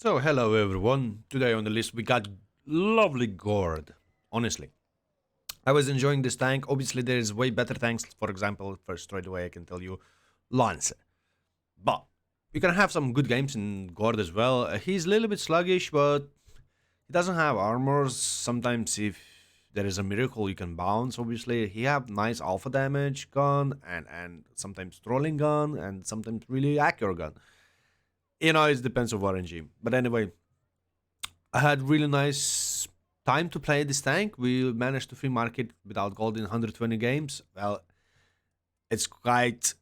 So, hello everyone. Today on the list we got lovely gourd. Honestly, I was enjoying this tank. Obviously, there is way better tanks. For example, first straight away I can tell you, Lance. But you can have some good games in gourd as well. He's a little bit sluggish, but he doesn't have armors. Sometimes if there is a miracle, you can bounce. Obviously, he have nice alpha damage gun and sometimes trolling gun and sometimes really accurate gun. It depends on RNG. But anyway, I had really nice time to play this tank. We managed to free market without gold in 120 games. Well, it's quite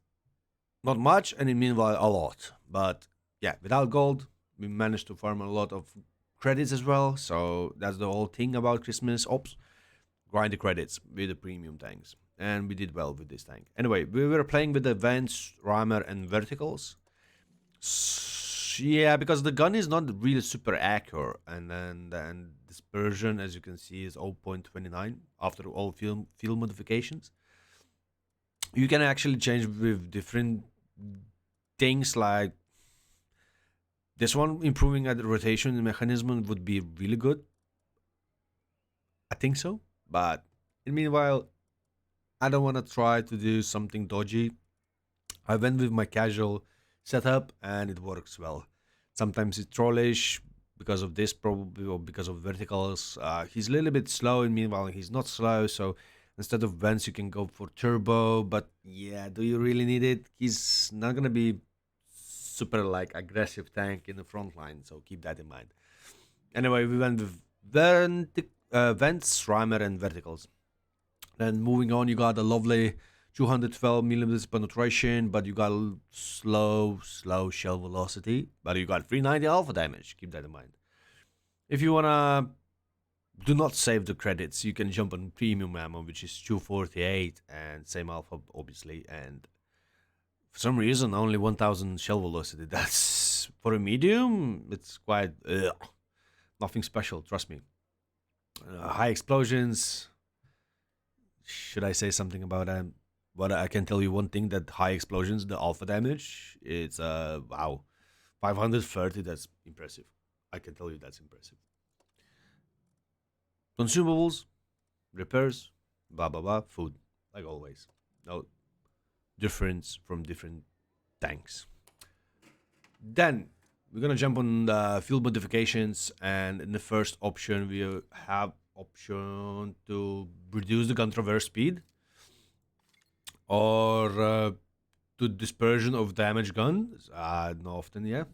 not much, and in meanwhile a lot. But yeah, without gold, we managed to farm a lot of credits as well. So that's the whole thing about Christmas ops. Grind the credits with the premium tanks. And we did well with this tank. Anyway, we were playing with the Vents, Rammer, and Verticals. Yeah, because the gun is not really super accurate, and then dispersion, as you can see, is 0.29 after all field modifications. You can actually change with different things like this one. Improving at the rotation mechanism would be really good. I think so, but in meanwhile, I don't want to try to do something dodgy. I went with my casual setup and it works well. Sometimes it's trollish because of this, probably, or because of verticals. He's a little bit slow, and meanwhile, he's not slow. So instead of vents, you can go for turbo. But yeah, do you really need it? He's not gonna be super like aggressive tank in the front line, so keep that in mind. Anyway, we went with vents, rhymer, and verticals. Then moving on, you got a lovely 212 millimeters penetration, but you got slow shell velocity, but you got 390 alpha damage. Keep that in mind. If you wanna do not save the credits, you can jump on premium ammo, which is 248 and same alpha, obviously. And for some reason, only 1000 shell velocity. That's for a medium. It's quite nothing special. Trust me. High explosions, should I say something about that? But I can tell you one thing: that high explosions, the alpha damage, it's wow, 530. That's impressive. I can tell you that's impressive. Consumables, repairs, blah blah blah, food, like always. No difference from different tanks. Then we're gonna jump on the field modifications, and in the first option we have option to reduce the gun traverse speed or to dispersion of damage guns, not often, yeah,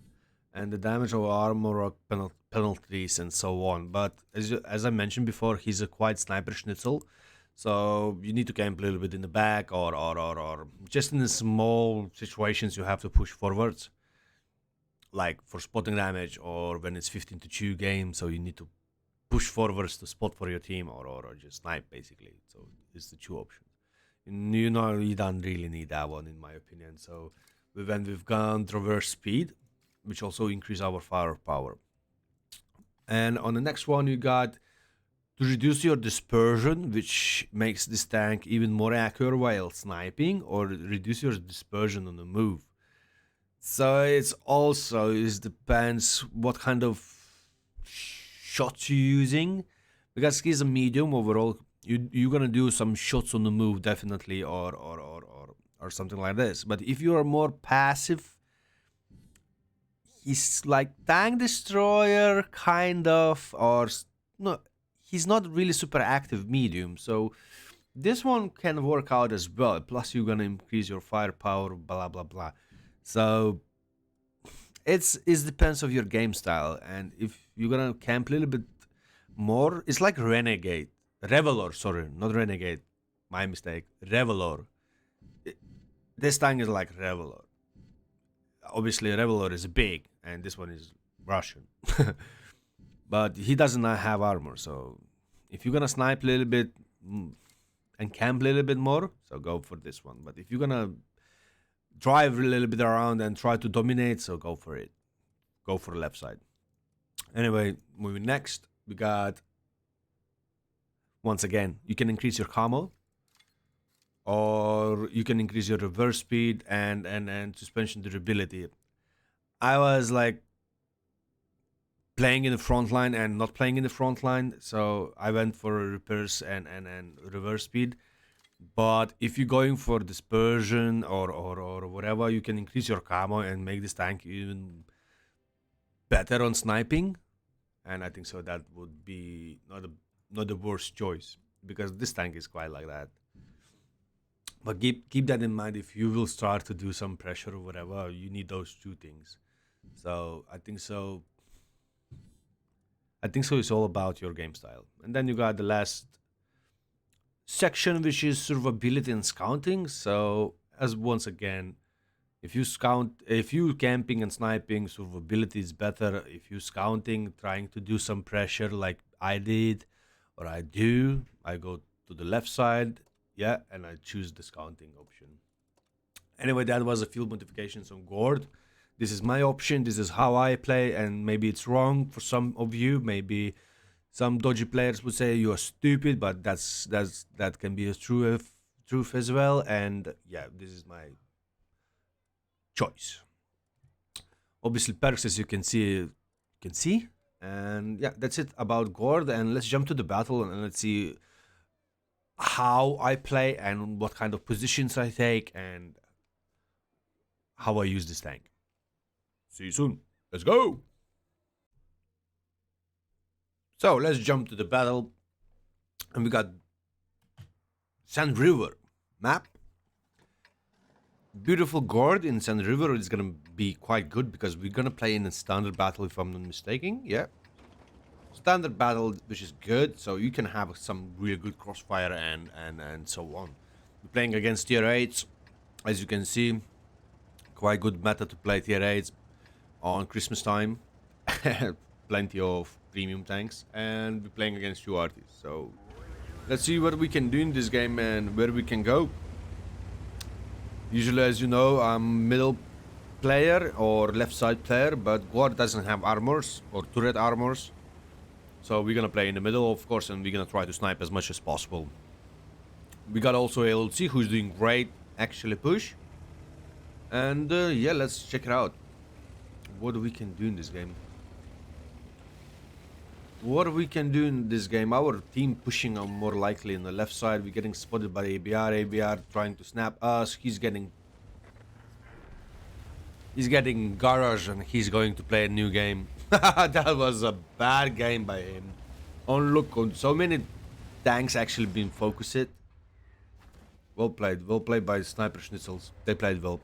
and the damage of armor or penalties and so on. But as I mentioned before, he's a quite sniper schnitzel, so you need to camp a little bit in the back, or just in the small situations you have to push forwards, like for spotting damage or when it's 15 to 2 game, so you need to push forwards to spot for your team, or just snipe basically. So it's the two options. You don't really need that one in my opinion. So we went with gun traverse speed, which also increase our firepower. And on the next one, you got to reduce your dispersion, which makes this tank even more accurate while sniping, or reduce your dispersion on the move. So it's also it depends what kind of shots you're using, because he's a medium overall. You're gonna do some shots on the move definitely, or something like this. But if you are more passive, he's like tank destroyer kind of, no, he's not really super active medium. So this one can work out as well. Plus you're gonna increase your firepower, blah blah blah. So it depends of your game style, and if you're gonna camp a little bit more, it's like renegade revelor, sorry, not renegade, my mistake, revelor. I- this tank is like revelor. Obviously revelor is big and this one is Russian. But he does not have armor, so if you're gonna snipe a little bit, and camp a little bit more, so go for this one. But if you're gonna drive a little bit around and try to dominate, so go for it. Go for the left side. Anyway, moving next, we got, once again, you can increase your camo, or you can increase your reverse speed and suspension durability. I was like playing in the front line and not playing in the front line. So I went for repairs and reverse speed. But if you're going for dispersion or whatever, you can increase your camo and make this tank even better on sniping. And I think so that would be not the worst choice because this tank is quite like that. But keep that in mind if you will start to do some pressure or whatever, you need those two things. So I think so. I think so. It's all about your game style, and then you got the last section, which is survivability and scouting. So as once again, if you camping and sniping, survivability is better. If you scouting, trying to do some pressure like I did or I do, I go to the left side, yeah, and I choose the scouting option. Anyway, that was a field modifications on Gord. This is my option. This is how I play, and maybe it's wrong for some of you. Maybe some dodgy players would say you are stupid, but that can be a truth as well. And yeah, this is my choice. Obviously, perks as you can see, and yeah, that's it about Gord. And let's jump to the battle and let's see how I play and what kind of positions I take and how I use this tank. See you soon. Let's go. So let's jump to the battle, and we got Sand River map. Beautiful Gord in Sand River is gonna be quite good because we're gonna play in a standard battle if I'm not mistaken. Yeah, standard battle, which is good, so you can have some really good crossfire and so on. We're playing against tier 8s, as you can see. Quite good meta to play tier 8s on Christmas time. Plenty of premium tanks, and we're playing against two artists. So let's see what we can do in this game and where we can go. Usually, as you know, I'm middle player or left side player, but Guard doesn't have armors or turret armors. So we're gonna play in the middle, of course, and we're gonna try to snipe as much as possible. We got also LLC, who's doing great, actually push. And yeah, let's check it out. What we can do in this game. What we can do in this game, our team pushing on more likely in the left side. We're getting spotted by ABR. ABR trying to snap us. He's getting garage and he's going to play a new game. That was a bad game by him. On look, on so many tanks actually been focused. Well played by Sniper Schnitzels. They played well.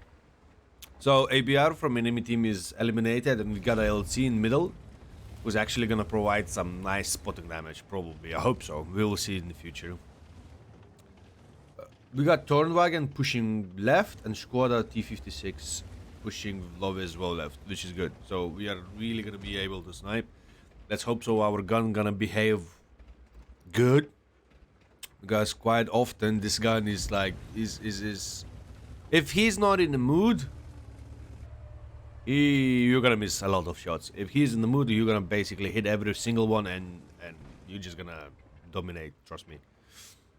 So ABR from enemy team is eliminated, and we got a LC in middle, who's actually gonna provide some nice spotting damage, probably. I hope so. We will see in the future. We got Tornwagen pushing left, and Skoda T56 pushing low as well left, which is good. So we are really gonna be able to snipe. Let's hope so our gun gonna behave good. Because quite often this gun is like, if he's not in the mood, you're gonna miss a lot of shots. If he's in the mood, you're gonna basically hit every single one, and you're just gonna dominate. Trust me,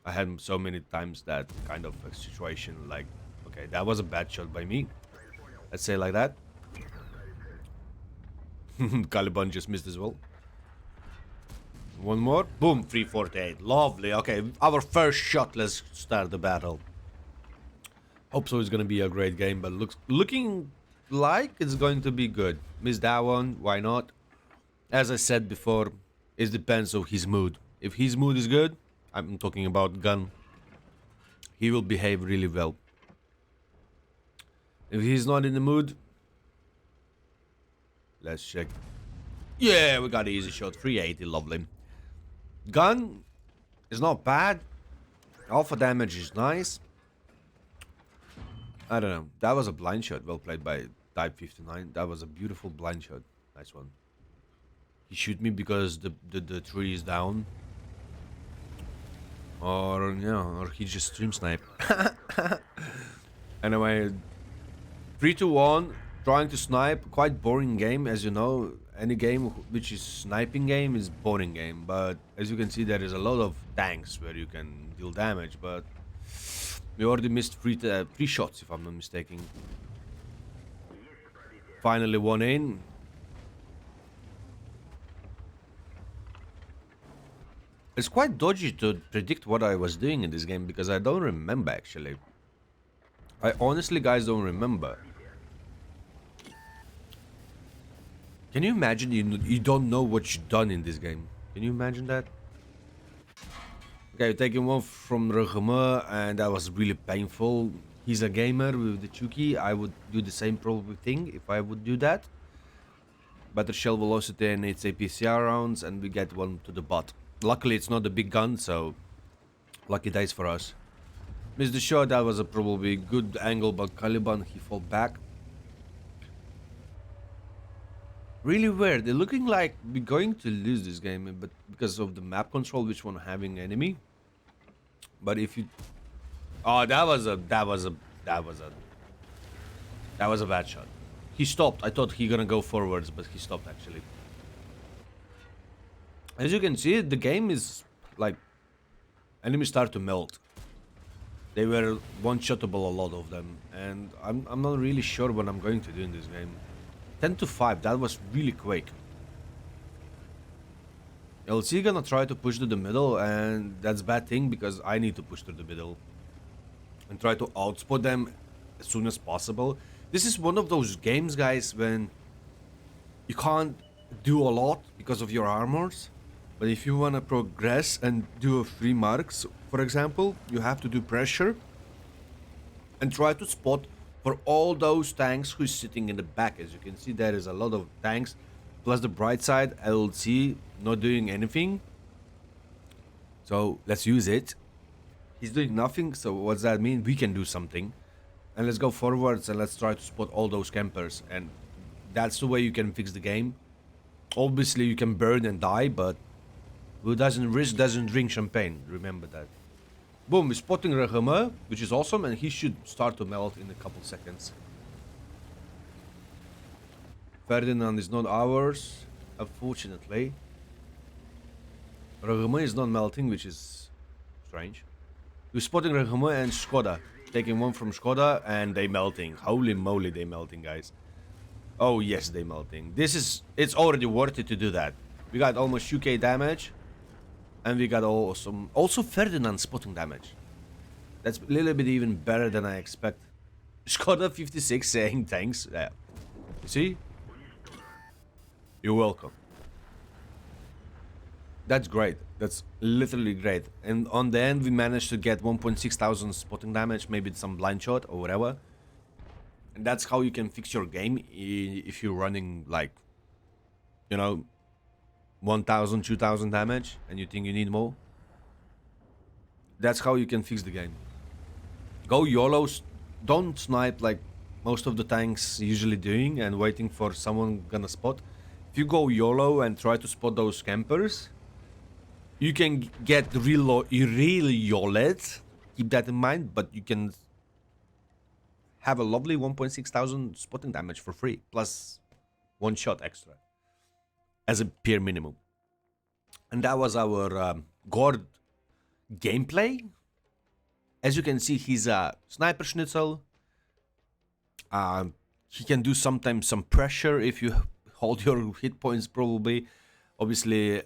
I had so many times that kind of a situation. Like, okay, that was a bad shot by me. Let's say like that. Caliban just missed as well. One more. Boom, 348. Lovely. Okay, our first shot. Let's start the battle. Hope so. It's gonna be a great game, but looking like it's going to be good. Missed that one, why not? As I said before, it depends on his mood. If his mood is good, I'm talking about gun, he will behave really well. If he's not in the mood, let's check. Yeah, we got an easy shot. 380, lovely. Gun is not bad. Alpha damage is nice. I don't know. That was a blind shot. Well played by Type 59. That was a beautiful blind shot. Nice one. He shoot me because the tree is down. Or, yeah, or he just stream snipe. Anyway, 3-1. Trying to snipe. Quite boring game, as you know. Any game which is sniping game is boring game. But as you can see, there is a lot of tanks where you can deal damage. But we already missed three shots, if I'm not mistaken. Finally one in. It's quite dodgy to predict what I was doing in this game because I don't remember actually. I honestly, guys, don't remember. Can you imagine you don't know what you've done in this game? Can you imagine that? Okay, taking one from Regime, and that was really painful. He's a gamer with the Chuki. I would do the same probably thing if I would do that. Better shell velocity and it's APCR rounds, and we get one to the butt. Luckily, it's not a big gun, so lucky days for us. Missed the shot. That was a probably good angle, but Caliban, he fell back. Really weird. They're looking like we're going to lose this game, but because of the map control, which one having enemy. But if you, oh, that was a bad shot. He stopped. I thought he gonna go forwards, but he stopped actually. As you can see, the game is like enemies start to melt. They were one-shottable, a lot of them, and I'm not really sure what I'm going to do in this game. 10 to 5, that was really quick. LC gonna try to push to the middle, and that's bad thing because I need to push to the middle and try to outspot them as soon as possible. This is one of those games, guys, when you can't do a lot because of your armors, but if you want to progress and do a free marks, for example, you have to do pressure and try to spot for all those tanks who's sitting in the back. As you can see, there is a lot of tanks, plus the bright side LC not doing anything, so let's use it. He's doing nothing, so what's that mean? We can do something, and let's go forwards and let's try to spot all those campers, and that's the way you can fix the game. Obviously you can burn and die, but who doesn't risk doesn't drink champagne, remember that. Boom, we're spotting Rahama, which is awesome, and he should start to melt in a couple seconds. Ferdinand is not ours, unfortunately. Rahama is not melting, which is strange. We're spotting Rahama and Skoda, taking one from Skoda, and they melting. Holy moly, they melting, guys. Oh yes, they melting. It's already worth it to do that. We got almost 2k damage. And we got also Ferdinand spotting damage. That's a little bit even better than I expect. Skoda 56 saying thanks. Yeah. You see? You're welcome. That's great. That's literally great. And on the end, we managed to get 1,600 spotting damage, maybe some blind shot or whatever. And that's how you can fix your game if you're running like, you know, 1,000, 2,000 damage and you think you need more. That's how you can fix the game. Go YOLOs, don't snipe like most of the tanks usually doing and waiting for someone gonna spot. If you go YOLO and try to spot those campers, you can get real YOLED, keep that in mind, but you can have a lovely 1,600 spotting damage for free, plus one shot extra as a pure minimum. And that was our Gord gameplay. As you can see, he's a sniper schnitzel. He can do sometimes some pressure if you hold your hit points probably. Obviously,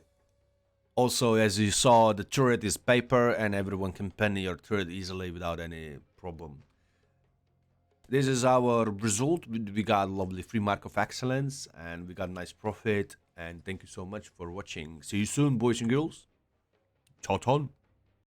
also as you saw, the turret is paper and everyone can pen your turret easily without any problem. This is our result. We got a lovely free mark of excellence and we got nice profit. And thank you so much for watching. See you soon, boys and girls. Ciao, ciao.